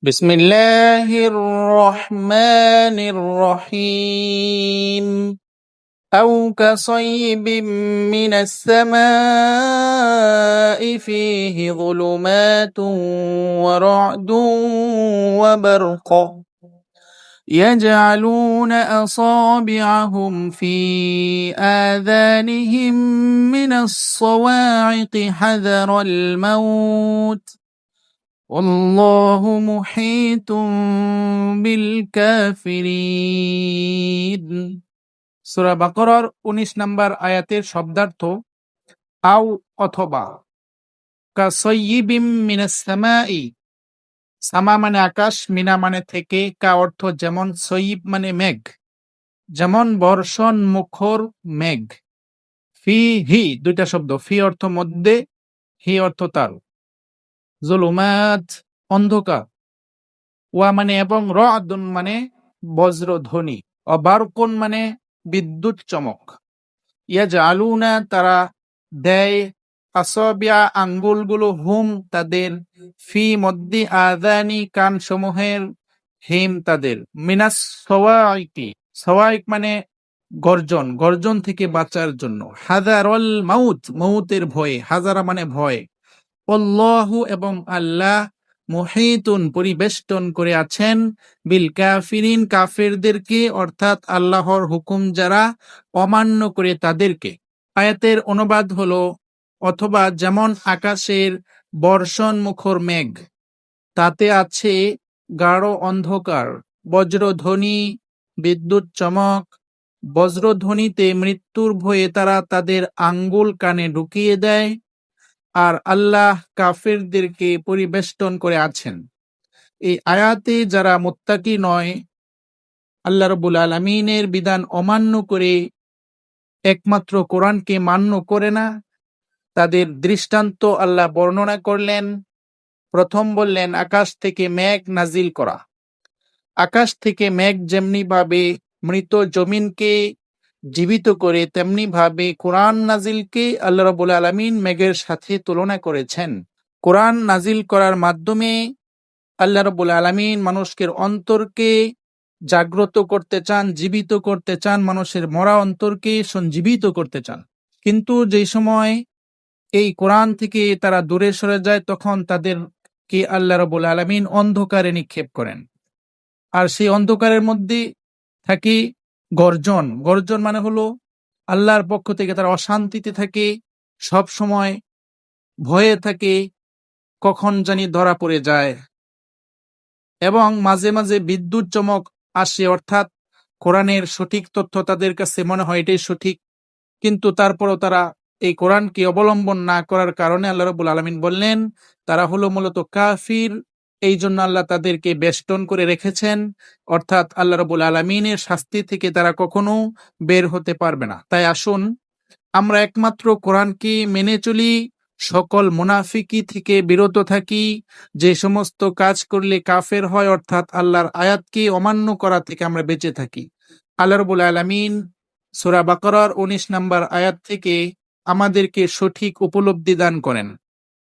بسم الله الرحمن الرحيم أو كصيب من السماء فيه ظلمات ورعد وبرق يجعلون أصابعهم في آذانهم من الصواعق حذر الموت والله محيط بالكافرين। সূরা বাকারার 19 নম্বর আয়াতের শব্দার্থ আও অথবা, কাসাইয়িবিম মিনাস সামাই, সামা মানে আকাশ, মিনা মানে থেকে, কা অর্থ যেমন, সয়িব মানে মেঘ, যেমন বর্ষণ মুখর মেঘ। ফি হি দুইটা শব্দ, ফি অর্থ মধ্যে, হি অর্থ তার। জুলুমাত অন্ধকার, ওয়া মানে এবং, রাদুন মানে বজ্রধ্বনি, অবারকুন মানে বিদ্যুৎ চমক। ইয়াজআলুনা তারা দেয়, আসাবিয়া আঙ্গুলগুলো, হুম তাদের, ফি মধ্যে, আযানি কান সমূহের, হিম তাদের, মিনাস সওয়াইকি, সওয়াইক মানে গর্জন, গর্জন থেকে বাঁচার জন্য, হাযারল মাউত মউতের ভয়ে, হাজারা মানে ভয়, আল্লাহু এবং আল্লাহ, মুহিতুন পরিবেষ্টন করে আছেন, বিল কাফিরিন কাফেরদেরকে, অর্থাৎ আল্লাহর হুকুম যারা অমান্য করে তাদেরকে। আয়াতের অনুবাদ হলো, অথবা যেমন আকাশের বর্ষণ মুখর মেঘ, তাতে আছে গাঢ় অন্ধকার, বজ্রধ্বনি, বিদ্যুৎ চমক। বজ্রধ্বনিতে মৃত্যুর ভয়ে তারা তাদের আঙ্গুল কানে ঢুকিয়ে দেয়, আর আল্লাহ কাফেরদেরকে পরিবেষ্টন করে আছেন। এই আয়াতে যারা মুত্তাকি নয়, আল্লাহ রাব্বুল আলামিনের বিধান অমান্য করে একমাত্র কোরআনকে মান্য করে না, তাদের দৃষ্টান্ত আল্লাহ বর্ণনা করলেন। প্রথম বললেন আকাশ থেকে মেঘ নাজিল করা। আকাশ থেকে মেঘ যেমনি ভাবে মৃত জমিনকে জীবিত করে, তেমনি ভাবে কোরআন নাজিলকে আল্লাহ রাব্বুল আলামিন মেঘের সাথে তুলনা করেছেন। কোরআন নাজিল করার মাধ্যমে আল্লাহ রাব্বুল আলামিন মানুষের অন্তরকে জাগ্রত করতে চান, জীবিত করতে চান, মানুষের মরা অন্তরকে সঞ্জীবিত করতে চান। কিন্তু যেই সময় এই কোরআন থেকে তারা দূরে সরে যায়, তখন তাদেরকে আল্লাহ রাব্বুল আলামিন অন্ধকারে নিক্ষেপ করেন। আর সেই অন্ধকারের মধ্যে থাকে গর্জন। গর্জন মানে হলো আল্লাহর পক্ষ থেকে তারা অশান্তিতে থাকে, সব সময় ভয়ে থাকে, কখন জানি ধরা পড়ে যায়। এবং মাঝে মাঝে বিদ্যুৎ চমক আসে, অর্থাৎ কোরআনের সঠিক তথ্য তাদের কাছে মনে হয় এটাই সঠিক, কিন্তু তারপরও তারা এই কোরআনকে অবলম্বন না করার কারণে আল্লাহ রাব্বুল আলামিন বললেন তারা হলো মূলত কাফির। এই জন্য আল্লাহ তাদেরকে বেষ্টন করে রেখেছেন, অর্থাৎ আল্লাহ রাব্বুল আলামিনের শাস্তি থেকে তারা কখনো বের হতে পারবে না। তাই আসুন আমরা একমাত্র কোরআনকে মেনে চলি, সকল মুনাফিকি থেকে বিরত থাকি, যে সমস্ত কাজ করলে কাফের হয়, অর্থাৎ আল্লাহর আয়াতকে অমান্য করা থেকে আমরা বেঁচে থাকি। আল্লাহ রাব্বুল আলামিন সূরা বাকারার 19 নম্বর আয়াত থেকে আমাদেরকে সঠিক উপলব্ধি দান করেন।